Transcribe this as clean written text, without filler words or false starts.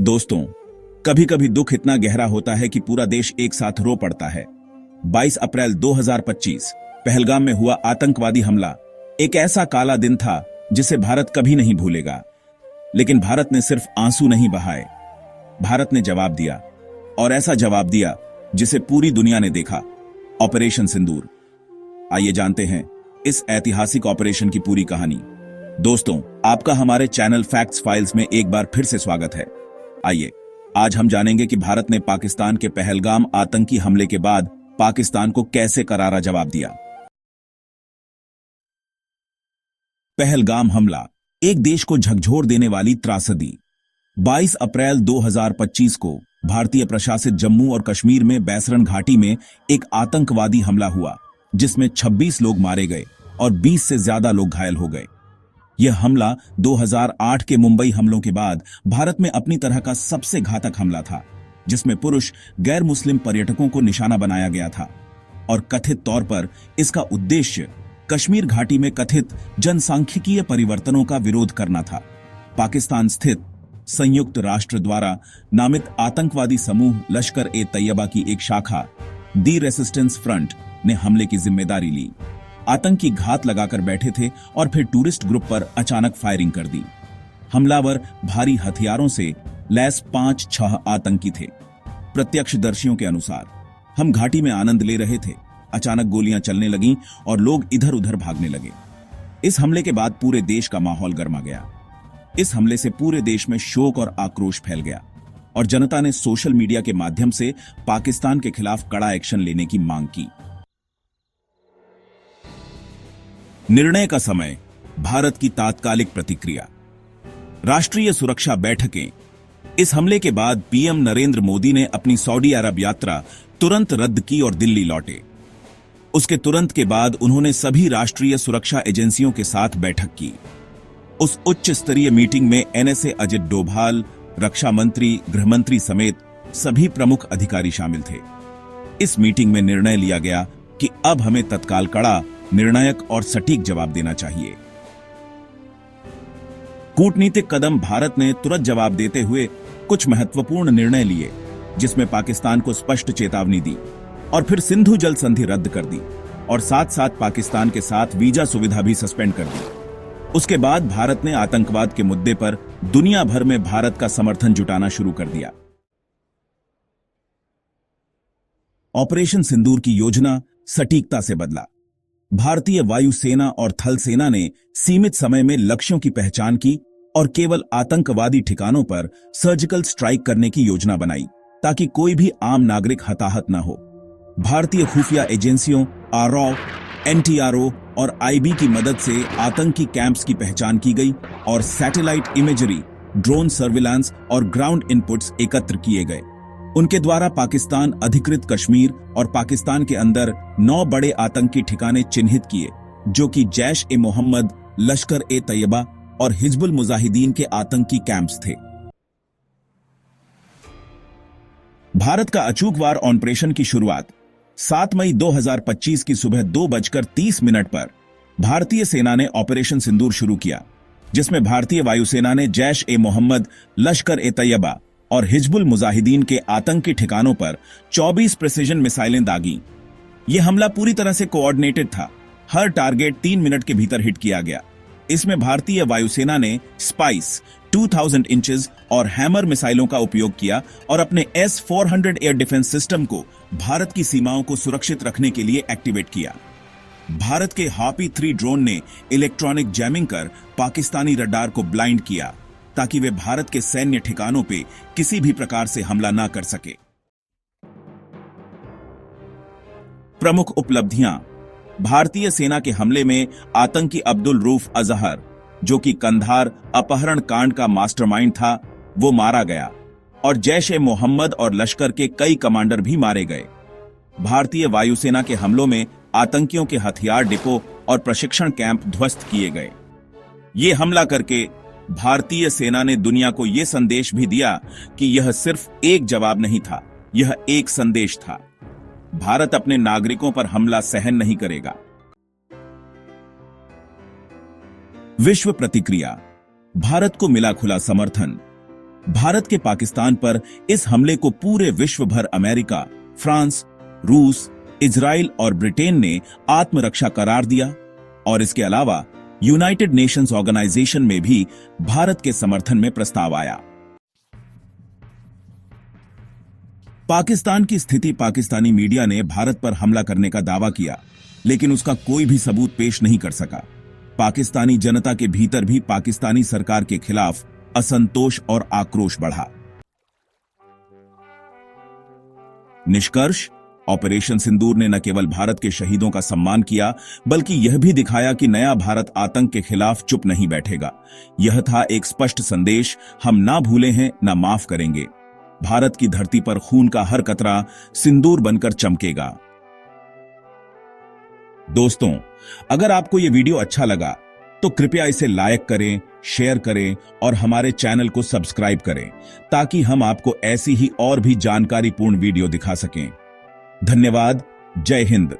दोस्तों, कभी कभी दुख इतना गहरा होता है कि पूरा देश एक साथ रो पड़ता है। 22 अप्रैल 2025 पहलगाम में हुआ आतंकवादी हमला एक ऐसा काला दिन था जिसे भारत कभी नहीं भूलेगा। लेकिन भारत ने सिर्फ आंसू नहीं बहाए, भारत ने जवाब दिया, और ऐसा जवाब दिया जिसे पूरी दुनिया ने देखा। ऑपरेशन सिंदूर। आइए जानते हैं इस ऐतिहासिक ऑपरेशन की पूरी कहानी। दोस्तों, आपका हमारे चैनल फैक्ट्स फाइल्स में एक बार फिर से स्वागत है। आइए आज हम जानेंगे कि भारत ने पाकिस्तान के पहलगाम आतंकी हमले के बाद पाकिस्तान को कैसे करारा जवाब दिया। पहलगाम हमला एक देश को झकझोर देने वाली त्रासदी। 22 अप्रैल 2025 को भारतीय प्रशासित जम्मू और कश्मीर में बैसरन घाटी में एक आतंकवादी हमला हुआ जिसमें 26 लोग मारे गए और 20 से ज्यादा लोग घायल हो गए। यह हमला 2008 के मुंबई हमलों के बाद भारत में अपनी तरह का सबसे घातक हमला था, जिसमें पुरुष गैर मुस्लिम पर्यटकों को निशाना बनाया गया था और कथित तौर पर इसका उद्देश्य कश्मीर घाटी में कथित जनसांख्यिकीय परिवर्तनों का विरोध करना था। पाकिस्तान स्थित संयुक्त राष्ट्र द्वारा नामित आतंकवादी समूह लश्कर ए तैयबा की एक शाखा दी रेसिस्टेंस फ्रंट ने हमले की जिम्मेदारी ली। आतंकी घात लगाकर बैठे थे और फिर टूरिस्ट ग्रुप पर अचानक फायरिंग कर दी। हमलावर भारी हथियारों से लैस 5-6 आतंकी थे। प्रत्यक्षदर्शियों के अनुसार हम घाटी में आनंद ले रहे थे, अचानक गोलियां चलने लगीं और लोग इधर उधर भागने लगे। इस हमले के बाद पूरे देश का माहौल गर्मा गया। इस हमले से पूरे देश में शोक और आक्रोश फैल गया और जनता ने सोशल मीडिया के माध्यम से पाकिस्तान के खिलाफ कड़ा एक्शन लेने की मांग की। निर्णय का समय, भारत की तात्कालिक प्रतिक्रिया। राष्ट्रीय सुरक्षा बैठकें। इस हमले के बाद पीएम नरेंद्र मोदी ने अपनी सऊदी अरब यात्रा तुरंत रद्द की और दिल्ली लौटे। उसके तुरंत के बाद उन्होंने सभी राष्ट्रीय सुरक्षा एजेंसियों के साथ बैठक की। उस उच्च स्तरीय मीटिंग में एनएसए अजित डोभाल, रक्षा मंत्री, गृह मंत्री समेत सभी प्रमुख अधिकारी शामिल थे। इस मीटिंग में निर्णय लिया गया कि अब हमें तत्काल कड़ा, निर्णायक और सटीक जवाब देना चाहिए। कूटनीतिक कदम। भारत ने तुरंत जवाब देते हुए कुछ महत्वपूर्ण निर्णय लिए, जिसमें पाकिस्तान को स्पष्ट चेतावनी दी और फिर सिंधु जल संधि रद्द कर दी और साथ साथ पाकिस्तान के साथ वीजा सुविधा भी सस्पेंड कर दी। उसके बाद भारत ने आतंकवाद के मुद्दे पर दुनिया भर में भारत का समर्थन जुटाना शुरू कर दिया। ऑपरेशन सिंदूर की योजना सटीकता से बदला। भारतीय वायुसेना और थल सेना ने सीमित समय में लक्ष्यों की पहचान की और केवल आतंकवादी ठिकानों पर सर्जिकल स्ट्राइक करने की योजना बनाई ताकि कोई भी आम नागरिक हताहत न हो। भारतीय खुफिया एजेंसियों आरओ, एनटीआरओ और आईबी की मदद से आतंकी कैंप्स की पहचान की गई और सैटेलाइट इमेजरी, ड्रोन सर्विलांस और ग्राउंड इनपुट्स एकत्र किए गए। उनके द्वारा पाकिस्तान अधिकृत कश्मीर और पाकिस्तान के अंदर 9 बड़े आतंकी ठिकाने चिन्हित किए, जो कि जैश ए मोहम्मद, लश्कर ए तैयबा और हिजबुल मुजाहिदीन के आतंकी कैंप्स थे। भारत का अचूक वार ऑपरेशन की शुरुआत 7 मई 2025 की सुबह 2:30 पर भारतीय सेना ने ऑपरेशन सिंदूर शुरू किया, जिसमें भारतीय वायुसेना ने जैश ए मोहम्मद, लश्कर ए तैयबा और हिजबुल मुजाहिदीन के आतंकी ठिकानों पर 24 प्रिसिजन मिसाइलें दागीं। यह हमला पूरी तरह से कोऑर्डिनेटेड था। हर टारगेट 3 मिनट के भीतर हिट किया गया। इसमें भारतीय वायुसेना ने स्पाइस 2000 इंचेस और हैमर मिसाइलों का उपयोग किया और अपने S-400 एयर डिफेंस सिस्टम को भारत की सीमाओं को सुरक्षित रखने के लिए एक्टिवेट किया। भारत के हार्पी 3 ड्रोन ने इलेक्ट्रॉनिक जैमिंग कर पाकिस्तानी रडार को ब्लाइंड किया ताकि वे भारत के सैन्य ठिकानों पे किसी भी प्रकार से हमला ना कर सके। प्रमुख उपलब्धियां। भारतीय सेना के हमले में आतंकी अब्दुल रऊफ अजहर, जो कि कंधार अपहरण कांड का मास्टरमाइंड था, वो मारा गया और जैश ए मोहम्मद और लश्कर के कई कमांडर भी मारे गए। भारतीय वायुसेना के हमलों में आतंकियों के हथियार डिपो और प्रशिक्षण कैंप ध्वस्त किए गए। ये हमला करके भारतीय सेना ने दुनिया को यह संदेश भी दिया कि यह सिर्फ एक जवाब नहीं था, यह एक संदेश था। भारत अपने नागरिकों पर हमला सहन नहीं करेगा। विश्व प्रतिक्रिया। भारत को मिला खुला समर्थन। भारत के पाकिस्तान पर इस हमले को पूरे विश्व भर अमेरिका, फ्रांस, रूस, इजराइल और ब्रिटेन ने आत्मरक्षा करार दिया और इसके अलावा यूनाइटेड नेशंस ऑर्गेनाइजेशन में भी भारत के समर्थन में प्रस्ताव आया। पाकिस्तान की स्थिति पाकिस्तानी मीडिया ने भारत पर हमला करने का दावा किया, लेकिन उसका कोई भी सबूत पेश नहीं कर सका। पाकिस्तानी जनता के भीतर भी पाकिस्तानी सरकार के खिलाफ असंतोष और आक्रोश बढ़ा। निष्कर्ष, ऑपरेशन सिंदूर ने न केवल भारत के शहीदों का सम्मान किया, बल्कि यह भी दिखाया कि नया भारत आतंक के खिलाफ चुप नहीं बैठेगा। यह था एक स्पष्ट संदेश, हम ना भूले हैं, ना माफ करेंगे। भारत की धरती पर खून का हर कतरा सिंदूर बनकर चमकेगा। दोस्तों, अगर आपको यह वीडियो अच्छा लगा तो कृपया इसे लाइक करें, शेयर करें और हमारे चैनल को सब्सक्राइब करें, ताकि हम आपको ऐसी ही और भी जानकारीपूर्ण वीडियो दिखा सकें। धन्यवाद। जय हिंद।